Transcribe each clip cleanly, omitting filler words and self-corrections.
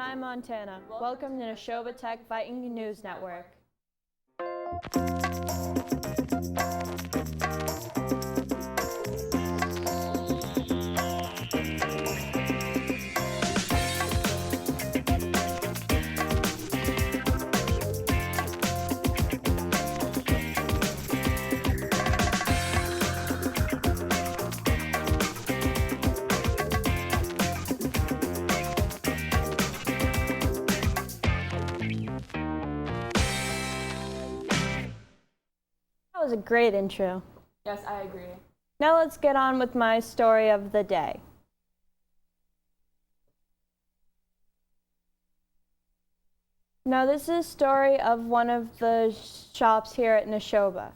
I'm Montana. Welcome to Nashoba Tech Viking News Network. That was a great intro. Yes, I agree. Now let's get on with my story of the day. Now this is a story of one of the shops here at Nashoba.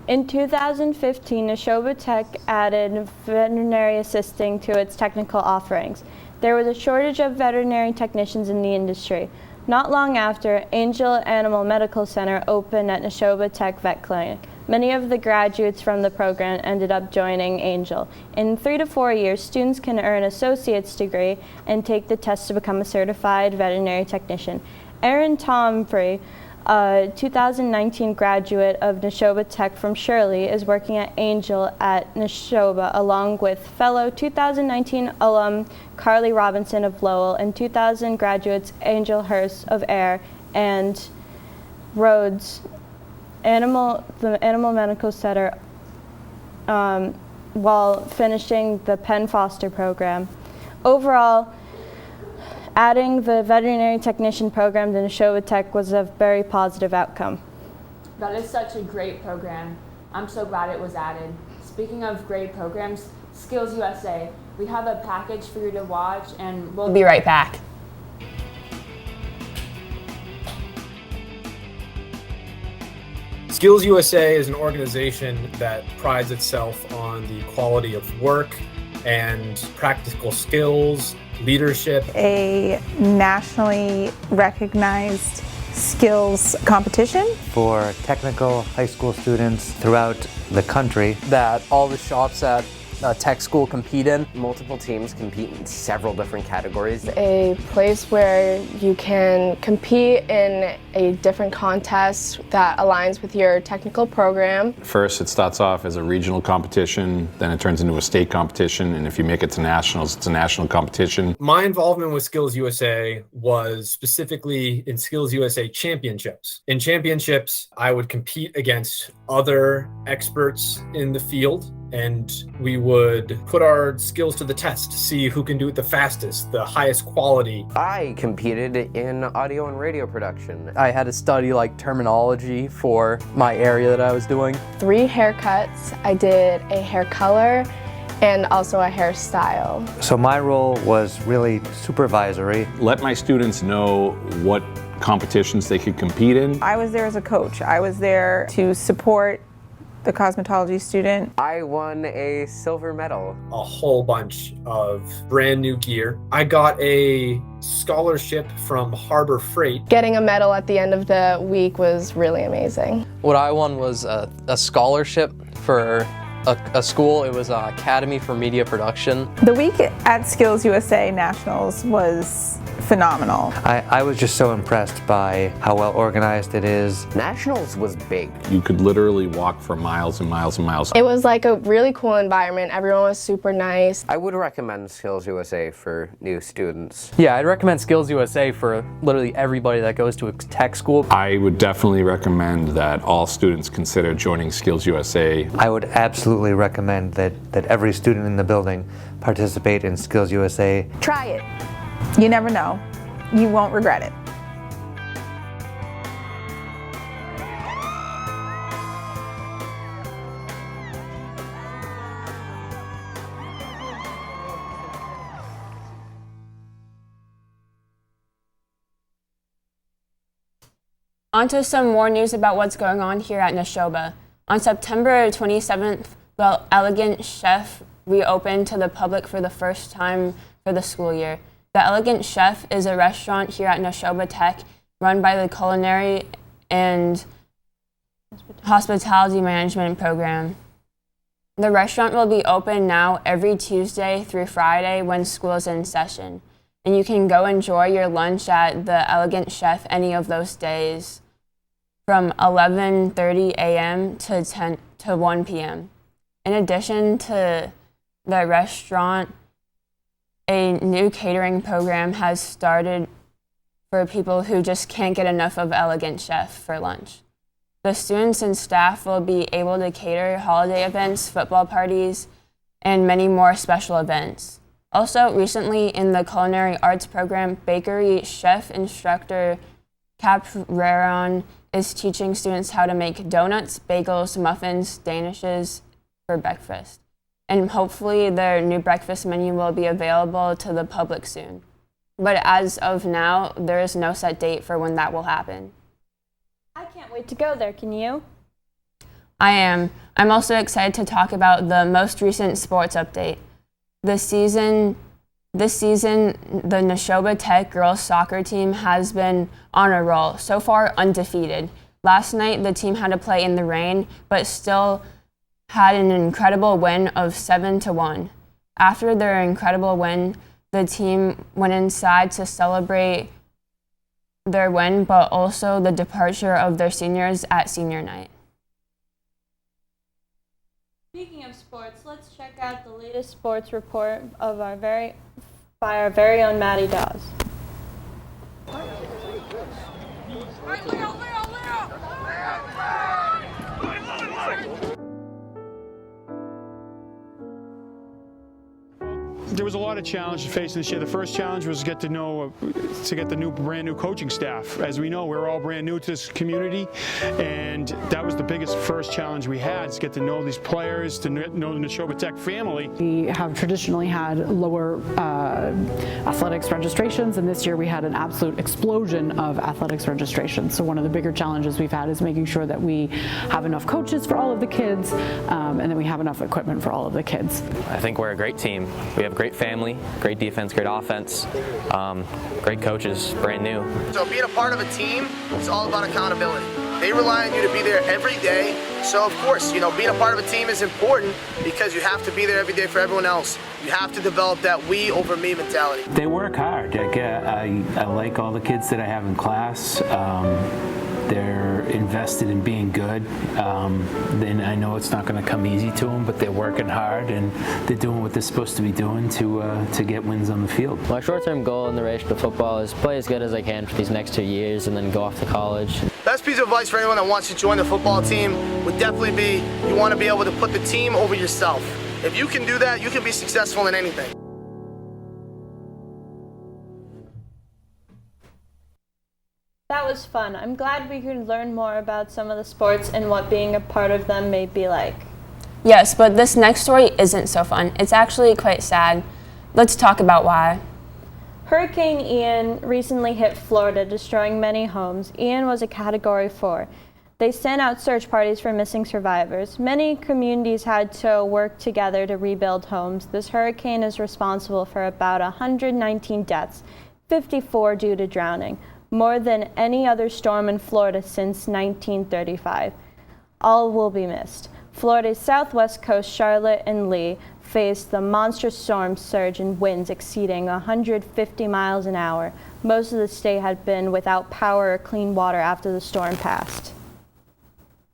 In 2015, Nashoba Tech added veterinary assisting to its technical offerings. There was a shortage of veterinary technicians in the industry. Not long after, Angel Animal Medical Center opened at Nashoba Tech Vet Clinic. Many of the graduates from the program ended up joining Angel. In 3 to 4 years, students can earn an associate's degree and take the test to become a certified veterinary technician. Aaron Tomfrey, a 2019 graduate of Nashoba Tech from Shirley, is working at Angel at Nashoba along with fellow 2019 alum Carly Robinson of Lowell and 2000 graduates Angel Hurst of Air and Rhodes the Animal Medical Center while finishing the Penn Foster program. Overall, adding the veterinary technician program to Nashoba Tech was a very positive outcome. That is such a great program. I'm so glad it was added. Speaking of great programs, Skills USA. We have a package for you to watch and we'll be right back. Skills USA is an organization that prides itself on the quality of work and practical skills, leadership. A nationally recognized skills competition for technical high school students throughout the country that all the shops at tech school compete in. Multiple teams compete in several different categories. A place where you can compete in a different contest that aligns with your technical program. First, it starts off as a regional competition, then it turns into a state competition, and if you make it to nationals, it's a national competition. My involvement with Skills USA was specifically in Skills USA championships. In championships, I would compete against other experts in the field, and we would put our skills to the test to see who can do it the fastest, the highest quality. I competed in audio and radio production. I had to study like terminology for my area that I was doing. 3 haircuts. I did a hair color and also a hairstyle. So my role was really supervisory. Let my students know what competitions they could compete in. I was there as a coach. I was there to support the cosmetology student. I won a silver medal. A whole bunch of brand new gear. I got a scholarship from Harbor Freight. Getting a medal at the end of the week was really amazing. What I won was a scholarship for a school. It was Academy for Media Production. The week at Skills USA Nationals was phenomenal. I was just so impressed by how well organized it is. Nationals was big. You could literally walk for miles and miles and miles. It was like a really cool environment. Everyone was super nice. I would recommend Skills USA for new students. Yeah, I'd recommend Skills USA for literally everybody that goes to a tech school. I would definitely recommend that all students consider joining Skills USA. I would absolutely recommend that every student in the building participate in Skills USA. Try it. You never know. You won't regret it. On to some more news about what's going on here at Nashoba. On September 27th, the Elegant Chef reopened to the public for the first time for the school year. The Elegant Chef is a restaurant here at Nashoba Tech run by the Culinary and Hospitality Management program. The restaurant will be open now every Tuesday through Friday when school is in session, and you can go enjoy your lunch at the Elegant Chef any of those days from 11:30 a.m. to 1 p.m. In addition to the restaurant, a new catering program has started for people who just can't get enough of Elegant Chef for lunch. The students and staff will be able to cater holiday events, football parties, and many more special events. Also, recently in the culinary arts program, bakery chef instructor Capreron is teaching students how to make donuts, bagels, muffins, danishes for breakfast. And hopefully their new breakfast menu will be available to the public soon. But as of now, there is no set date for when that will happen. I can't wait to go there, can you? I am. I'm also excited to talk about the most recent sports update. This season, the Nashoba Tech girls soccer team has been on a roll, so far undefeated. Last night, the team had to play in the rain, but still had an incredible win of 7-1. After their incredible win, the team went inside to celebrate their win, but also the departure of their seniors at senior night. Speaking of sports, let's check out the latest sports report of by our very own Maddie Dawes. There was a lot of challenges facing this year. The first challenge was to get the brand new coaching staff. As we know, we're all brand new to this community, and that was the biggest first challenge we had, is to get to know these players, to know the Nashoba Tech family. We have traditionally had lower athletics registrations, and this year we had an absolute explosion of athletics registrations. So one of the bigger challenges we've had is making sure that we have enough coaches for all of the kids, and that we have enough equipment for all of the kids. I think we're a great team. We have great family, great defense, great offense, great coaches, brand new. So being a part of a team is all about accountability. They rely on you to be there every day. So of course, being a part of a team is important because you have to be there every day for everyone else. You have to develop that we over me mentality. They work hard. I like all the kids that I have in class. They're invested in being good. Then I know it's not going to come easy to them, but they're working hard and they're doing what they're supposed to be doing to get wins on the field. My short-term goal in relation to football is play as good as I can for these next 2 years and then go off to college. Best piece of advice for anyone that wants to join the football team would definitely be you want to be able to put the team over yourself. If you can do that, you can be successful in anything. That was fun. I'm glad we could learn more about some of the sports and what being a part of them may be like. Yes, but this next story isn't so fun. It's actually quite sad. Let's talk about why. Hurricane Ian recently hit Florida, destroying many homes. Ian was a Category 4. They sent out search parties for missing survivors. Many communities had to work together to rebuild homes. This hurricane is responsible for about 119 deaths, 54 due to drowning, more than any other storm in Florida since 1935. All will be missed. Florida's southwest coast, Charlotte and Lee, faced the monstrous storm surge and winds exceeding 150 miles an hour. Most of the state had been without power or clean water after the storm passed.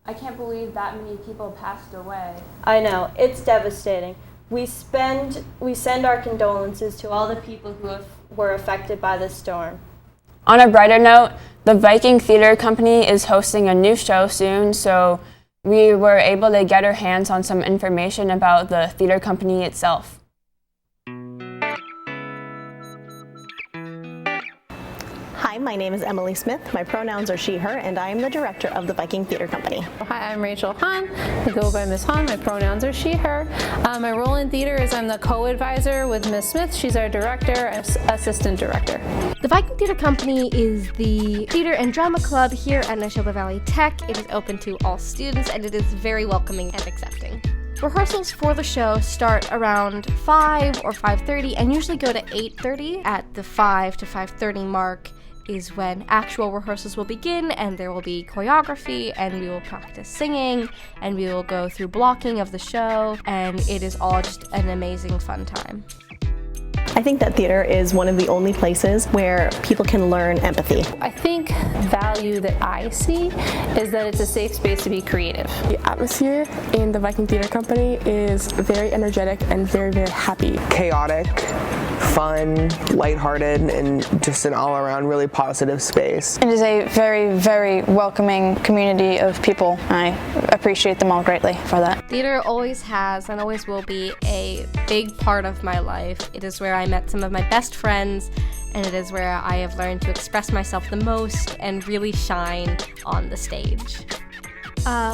I can't believe that many people passed away. I know, it's devastating. We send our condolences to all the people who were affected by this storm. On a brighter note, the Viking Theater Company is hosting a new show soon, so we were able to get our hands on some information about the theater company itself. Hi, my name is Emily Smith. My pronouns are she, her, and I am the director of the Viking Theater Company. Hi, I'm Rachel Hahn. I go by Miss Hahn. My pronouns are she, her. My role in theater is I'm the co-advisor with Miss Smith. She's our director, assistant director. The Viking Theater Company is the theater and drama club here at Nashoba Valley Tech. It is open to all students and it is very welcoming and accepting. Rehearsals for the show start around 5 or 5:30 and usually go to 8:30. At the 5 to 5:30 mark, is when actual rehearsals will begin, and there will be choreography, and we will practice singing, and we will go through blocking of the show, and it is all just an amazing fun time. I think that theater is one of the only places where people can learn empathy. I think value that I see is that it's a safe space to be creative. The atmosphere in the Viking Theater Company is very energetic and very, very happy. Chaotic, fun, lighthearted, and just an all-around really positive space. It is a very, very welcoming community of people. I appreciate them all greatly for that. Theater always has and always will be a big part of my life. It is where I met some of my best friends, and it is where I have learned to express myself the most and really shine on the stage.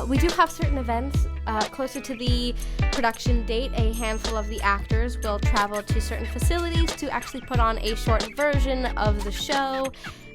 We do have certain events closer to the production date. A handful of the actors will travel to certain facilities to actually put on a short version of the show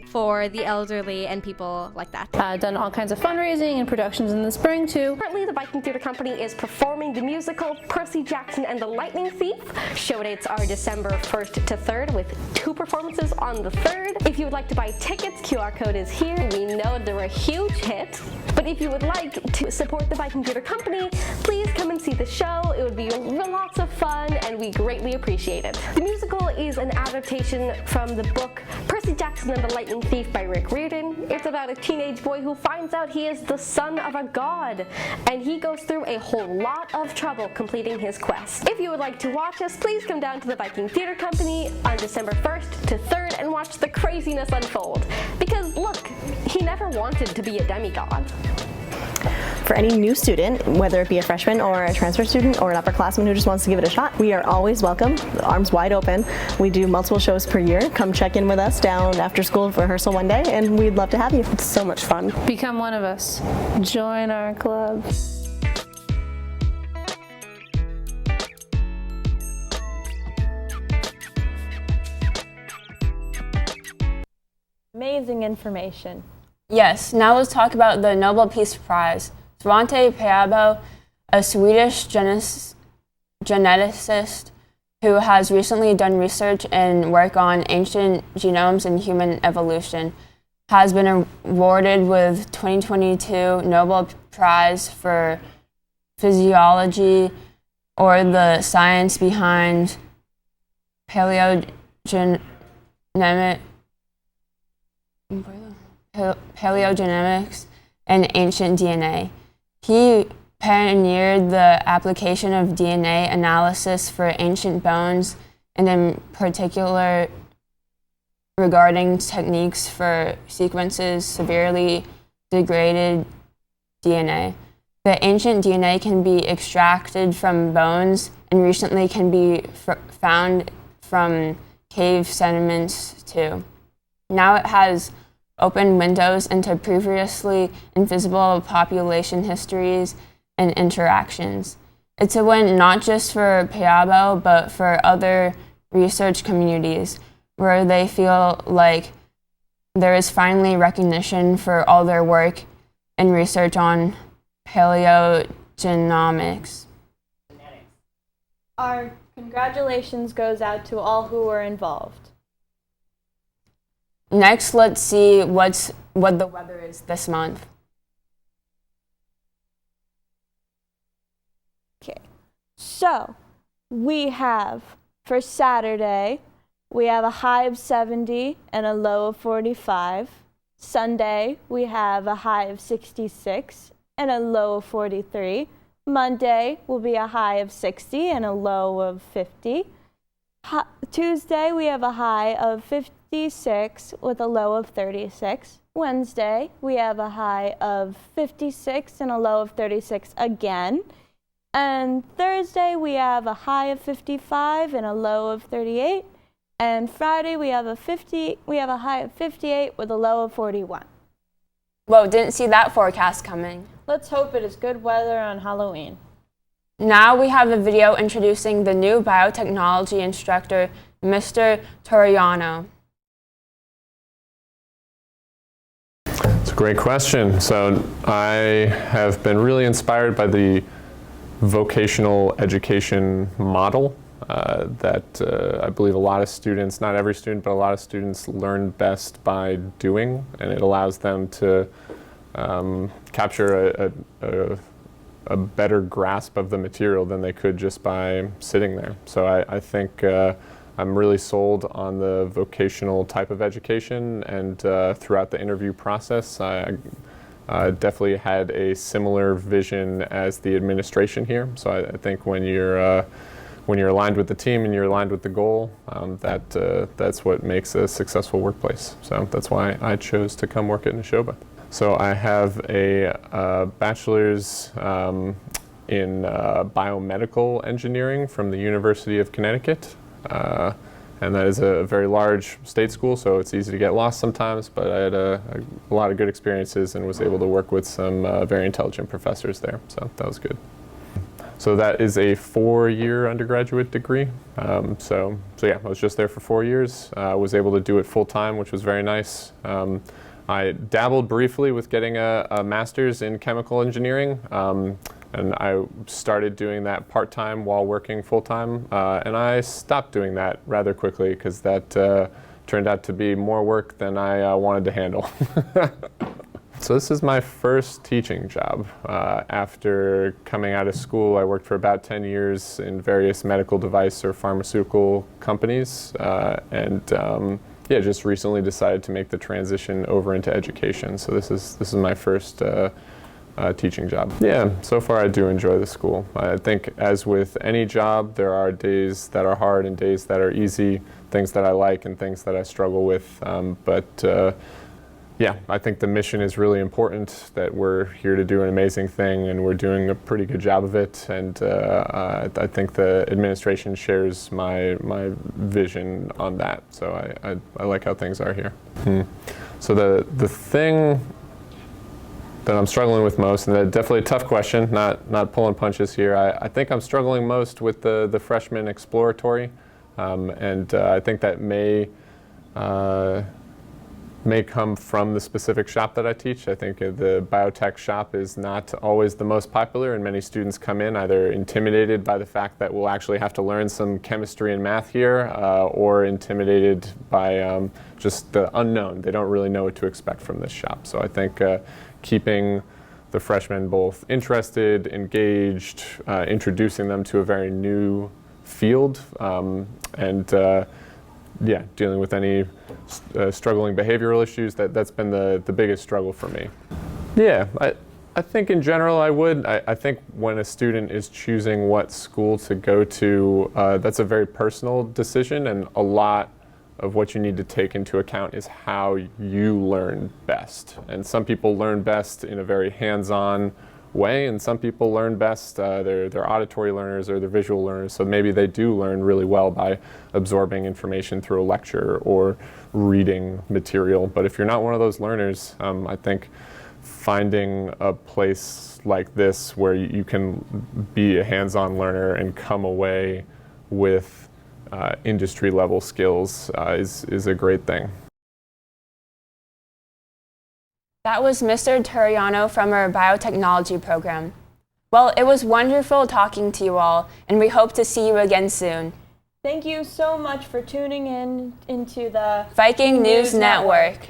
for the elderly and people like that. Done all kinds of fundraising and productions in the spring too. Currently, the Viking Theater Company is performing the musical Percy Jackson and the Lightning Thief. Show dates are December 1st to 3rd with 2 performances on the 3rd. If you would like to buy tickets, QR code is here. We know they're a huge hit. But if you would like to support the Viking Theater Company, please come and see the show. It would be lots of fun and we greatly appreciate it. The musical is an adaptation from the book Percy Jackson and the Lightning Thief by Rick Riordan. It's about a teenage boy who finds out he is the son of a god, and he goes through a whole lot of trouble completing his quest. If you would like to watch us, please come down to the Viking Theater Company on December 1st to 3rd and watch the craziness unfold. Because look, he never wanted to be a demigod. For any new student, whether it be a freshman or a transfer student or an upperclassman who just wants to give it a shot, we are always welcome, arms wide open. We do multiple shows per year. Come check in with us down after school for rehearsal one day, and we'd love to have you. It's so much fun. Become one of us. Join our club. Amazing information. Yes, now let's talk about the Nobel Peace Prize. Svante Pääbo, a Swedish geneticist who has recently done research and work on ancient genomes and human evolution, has been awarded with 2022 Nobel Prize for Physiology, or the science behind paleogenetics and ancient DNA. He pioneered the application of DNA analysis for ancient bones, and in particular regarding techniques for sequences severely degraded DNA. The ancient DNA can be extracted from bones and recently can be found from cave sediments too. Now it has open windows into previously invisible population histories and interactions. It's a win not just for Pääbo, but for other research communities, where they feel like there is finally recognition for all their work and research on paleogenomics. Our congratulations goes out to all who were involved. Next, let's see what the weather is this month. Okay, so we have for Saturday, we have a high of 70 and a low of 45. Sunday, we have a high of 66 and a low of 43. Monday will be a high of 60 and a low of 50. Tuesday, we have a high of 56 with a low of 36. Wednesday, we have a high of 56 and a low of 36 again. And Thursday, we have a high of 55 and a low of 38. And Friday, we have a high of 58 with a low of 41. Whoa, didn't see that forecast coming. Let's hope it is good weather on Halloween. Now we have a video introducing the new biotechnology instructor, Mr. Toriano. It's a great question. So I have been really inspired by the vocational education model that I believe a lot of students, not every student, but a lot of students learn best by doing, and it allows them to capture a better grasp of the material than they could just by sitting there. So I think I'm really sold on the vocational type of education, and throughout the interview process, I definitely had a similar vision as the administration here. So I think when you're aligned with the team and you're aligned with the goal, that's what makes a successful workplace. So that's why I chose to come work at Nashoba. So I have a bachelor's in biomedical engineering from the University of Connecticut. And that is a very large state school, so it's easy to get lost sometimes, but I had a lot of good experiences and was able to work with some very intelligent professors there, so that was good. So that is a 4-year undergraduate degree. So yeah, I was just there for 4 years. Was able to do it full time, which was very nice. I dabbled briefly with getting a master's in chemical engineering. And I started doing that part-time while working full-time, and I stopped doing that rather quickly because that turned out to be more work than I wanted to handle. So this is my first teaching job. After coming out of school, I worked for about 10 years in various medical device or pharmaceutical companies, and yeah, just recently decided to make the transition over into education. So this is my first teaching job. Yeah, so far I do enjoy the school. I think as with any job, there are days that are hard and days that are easy, things that I like and things that I struggle with. But yeah, I think the mission is really important, that we're here to do an amazing thing and we're doing a pretty good job of it. And I think the administration shares my vision on that. So I like how things are here. So the thing that I'm struggling with most, and definitely a tough question, not pulling punches here. I think I'm struggling most with the freshman exploratory, and I think that may come from the specific shop that I teach. I think the biotech shop is not always the most popular, and many students come in either intimidated by the fact that we'll actually have to learn some chemistry and math here, or intimidated by just the unknown. They don't really know what to expect from this shop. So I think keeping the freshmen both interested, engaged, introducing them to a very new field, and yeah, dealing with any struggling behavioral issues, that's been the biggest struggle for me. Yeah, I think in general I would. I think when a student is choosing what school to go to, that's a very personal decision, and a lot of what you need to take into account is how you learn best. And some people learn best in a very hands-on way, and some people learn best, they're auditory learners or they're visual learners, so maybe they do learn really well by absorbing information through a lecture or reading material. But if you're not one of those learners, I think finding a place like this where you can be a hands-on learner and come away with industry level skills is a great thing. That was Mr. Turiano from our biotechnology program. Well, it was wonderful talking to you all, and we hope to see you again soon. Thank you so much for tuning in into the Viking News Network.